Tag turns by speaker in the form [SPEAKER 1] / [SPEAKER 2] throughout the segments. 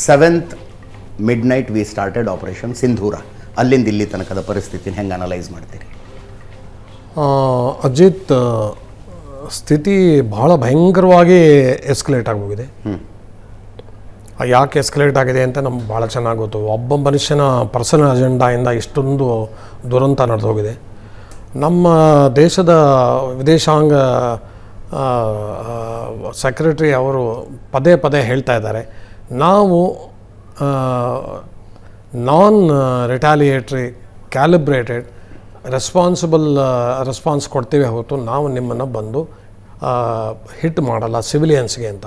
[SPEAKER 1] 7th midnight we started operation Sindoor. ಅಲ್ಲಿಂದ ಇಲ್ಲಿ ತನಕದ ಪರಿಸ್ಥಿತಿನ ಹೆಂಗೆ ಅನಲೈಸ್ ಮಾಡ್ತೀರಿ?
[SPEAKER 2] ಅಜಿತ್, ಸ್ಥಿತಿ ಭಾಳ ಭಯಂಕರವಾಗಿ ಎಸ್ಕಲೇಟ್ ಆಗೋಗಿದೆ. ಯಾಕೆ ಎಸ್ಕಲೇಟ್ ಆಗಿದೆ ಅಂತ ನಮ್ಗೆ ಭಾಳ ಚೆನ್ನಾಗಿ ಗೊತ್ತು. ಒಬ್ಬ ಮನುಷ್ಯನ ಪರ್ಸನಲ್ ಅಜೆಂಡಾಯಿಂದ ಇಷ್ಟೊಂದು ದುರಂತ ನಡೆದೋಗಿದೆ. ನಮ್ಮ ದೇಶದ ವಿದೇಶಾಂಗ ಸೆಕ್ರೆಟರಿ ಅವರು ಪದೇ ಪದೇ ಹೇಳ್ತಾ ಇದ್ದಾರೆ, ನಾವು ನಾನ್ ರಿಟಾಲಿಯೇಟ್ರಿ ಕ್ಯಾಲಿಬ್ರೇಟೆಡ್ ರೆಸ್ಪಾನ್ಸ್ ಕೊಡ್ತೀವಿ ಹೊರತು ನಾವು ನಿಮ್ಮನ್ನು ಬಂದು ಹಿಟ್ ಮಾಡಲ್ಲ ಸಿವಿಲಿಯನ್ಸ್ಗೆ ಅಂತ.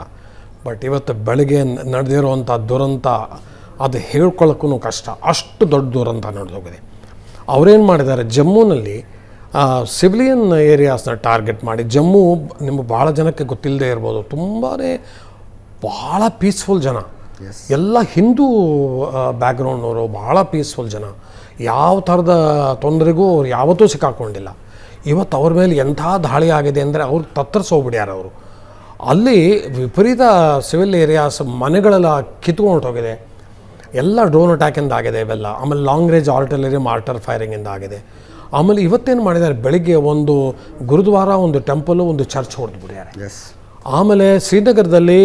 [SPEAKER 2] ಬಟ್ ಇವತ್ತು ಬೆಳಗ್ಗೆ ನಡೆದಿರುವಂಥ ದುರಂತ ಅದು ಹೇಳ್ಕೊಳ್ಳೋಕ್ಕೂ ಕಷ್ಟ, ಅಷ್ಟು ದೊಡ್ಡ ದುರಂತ ನಡೆದೋಗಿದೆ. ಅವರೇನು ಮಾಡಿದ್ದಾರೆ, ಜಮ್ಮುನಲ್ಲಿ ಸಿವಿಲಿಯನ್ ಏರಿಯಾಸ್ನ ಟಾರ್ಗೆಟ್ ಮಾಡಿ, ಜಮ್ಮು ನಿಮಗೆ ಭಾಳ ಜನಕ್ಕೆ ಗೊತ್ತಿಲ್ಲದೆ ಇರ್ಬೋದು, ತುಂಬಾ ಭಾಳ ಪೀಸ್ಫುಲ್ ಜನ, ಎಲ್ಲ ಹಿಂದೂ ಬ್ಯಾಕ್ಗ್ರೌಂಡ್ನವರು, ಭಾಳ ಪೀಸ್ಫುಲ್ ಜನ, ಯಾವ ಥರದ ತೊಂದರೆಗೂ ಅವ್ರು ಯಾವತ್ತೂ ಸಿಕ್ಕಾಕೊಂಡಿಲ್ಲ. ಇವತ್ತು ಅವ್ರ ಮೇಲೆ ಎಂಥ ದಾಳಿ ಆಗಿದೆ ಅಂದರೆ ಅವ್ರು ತತ್ತರಿಸೋಗ್ಬಿಡ್ಯಾರ. ಅವರು ಅಲ್ಲಿ ವಿಪರೀತ ಸಿವಿಲ್ ಏರಿಯಾಸ್ ಮನೆಗಳೆಲ್ಲ ಕಿತ್ಕೊಂಡು ಹೋಗಿದೆ, ಎಲ್ಲ ಡ್ರೋನ್ ಅಟ್ಯಾಕಿಂದ ಆಗಿದೆ ಇವೆಲ್ಲ. ಆಮೇಲೆ ಲಾಂಗ್ ರೇಂಜ್ ಆರ್ಟಿಲರಿ ಮಾರ್ಟರ್ ಫೈರಿಂಗಿಂದ ಆಗಿದೆ. ಆಮೇಲೆ ಇವತ್ತೇನು ಮಾಡಿದ್ದಾರೆ, ಬೆಳಿಗ್ಗೆ ಒಂದು ಗುರುದ್ವಾರ, ಒಂದು ಟೆಂಪಲು, ಒಂದು ಚರ್ಚ್ ಹೊಡೆದ್ಬಿಟ್ಟಿದ್ದಾರೆ. ಆಮೇಲೆ ಶ್ರೀನಗರದಲ್ಲಿ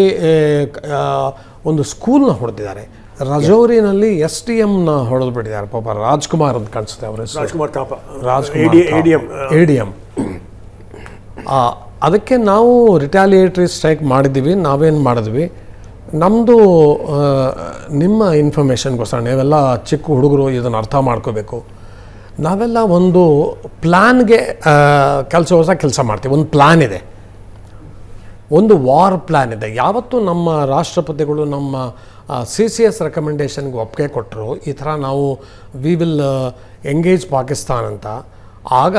[SPEAKER 2] ಒಂದು ಸ್ಕೂಲ್ನ ಹೊಡೆದಿದ್ದಾರೆ. ರಜೌರಿನಲ್ಲಿ STMನ ಹೊಡೆದು ಬಿಟ್ಟಿದ್ದಾರೆ. ಪಾಪ ರಾಜ್ಕುಮಾರ್ ಅಂತ ಕಾಣಿಸುತ್ತೆ ಅವರ ADM. ಅದಕ್ಕೆ ನಾವು ರಿಟಾಲಿಯೇಟ್ರಿ ಸ್ಟ್ರೈಕ್ ಮಾಡಿದ್ದೀವಿ. ನಾವೇನು ಮಾಡಿದ್ವಿ, ನಮ್ಮದು ನಿಮ್ಮ ಇನ್ಫಾರ್ಮೇಷನ್ಗೋಸ್ಕರ, ನೀವೆಲ್ಲ ಚಿಕ್ಕ ಹುಡುಗರು ಇದನ್ನು ಅರ್ಥ ಮಾಡ್ಕೋಬೇಕು. ನಾವೆಲ್ಲ ಒಂದು ಪ್ಲ್ಯಾನ್ಗೆ ಕೆಲಸ ಮಾಡ್ತೀವಿ. ಒಂದು ಪ್ಲ್ಯಾನ್ ಇದೆ, ಒಂದು ವಾರ್ ಪ್ಲ್ಯಾನ್ ಇದೆ. ಯಾವತ್ತೂ ನಮ್ಮ ರಾಷ್ಟ್ರಪತಿಗಳು ನಮ್ಮ CCS ರೆಕಮೆಂಡೇಷನ್ಗೆ ಒಪ್ಪಿಗೆ ಕೊಟ್ಟರು, ಈ ಥರ ನಾವು ವಿ ವಿಲ್ ಎಂಗೇಜ್ ಪಾಕಿಸ್ತಾನ್ ಅಂತ. ಆಗ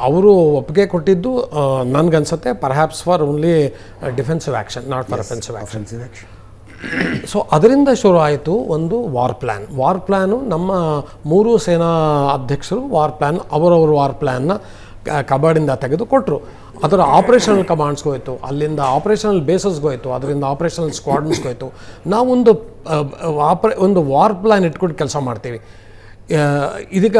[SPEAKER 2] ಅವರು ಒಪ್ಪಿಗೆ ಕೊಟ್ಟಿದ್ದು ನನಗನ್ಸುತ್ತೆ perhaps for only defensive action, not for offensive action. So ಅದರಿಂದ ಶುರು ಆಯಿತು ಒಂದು ವಾರ್ ಪ್ಲ್ಯಾನು. ನಮ್ಮ 3 ಸೇನಾ ಅಧ್ಯಕ್ಷರು ಅವರವ್ರ ವಾರ್ ಪ್ಲ್ಯಾನ್ನ ಕಬಾಡಿಂದ ತೆಗೆದು ಕೊಟ್ಟರು. ಅದರ ಆಪ್ರೇಷನಲ್ ಕಮಾಂಡ್ಸ್ಗೆ ಹೋಯಿತು, ಅಲ್ಲಿಂದ ಆಪ್ರೇಷನಲ್ ಬೇಸಸ್ಗೆ ಹೋಯಿತು, ಅದರಿಂದ ಆಪ್ರೇಷನಲ್ ಸ್ಕ್ವಾಡ್ರನ್ಸ್ಗೆ ಹೋಯಿತು. ನಾವೊಂದು ಒಂದು ವಾರ್ ಪ್ಲ್ಯಾನ್ ಇಟ್ಕೊಂಡು ಕೆಲಸ ಮಾಡ್ತೀವಿ. ಇದೀಗ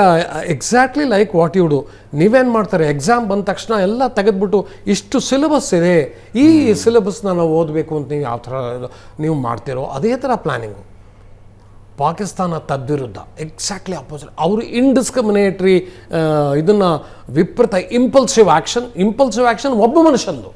[SPEAKER 2] exactly like what you do. ನೀವೇನು ಮಾಡ್ತಾರೆ, ಎಕ್ಸಾಮ್ ಬಂದ ತಕ್ಷಣ ಎಲ್ಲ ತೆಗೆದುಬಿಟ್ಟು ಇಷ್ಟು ಸಿಲೆಬಸ್ ಇದೆ, ಈ ಸಿಲೆಬಸ್ನ ನಾವು ಓದಬೇಕು ಅಂತ ನೀವು ಯಾವ ಥರ ನೀವು ಮಾಡ್ತೀರೋ ಅದೇ ಥರ ಪ್ಲ್ಯಾನಿಂಗು. ಪಾಕಿಸ್ತಾನ ತದ್ವಿರುದ್ಧ, ಎಕ್ಸಾಕ್ಟ್ಲಿ ಅಪೋಸಿಟ್. ಅವರು ಇಂಡಿಸ್ಕ್ರಿಮಿನೇಟ್ರಿ ಇದನ್ನು ವಿಪರೀತ ಇಂಪಲ್ಸಿವ್ ಆ್ಯಕ್ಷನ್ ಒಬ್ಬ ಮನುಷ್ಯಂದು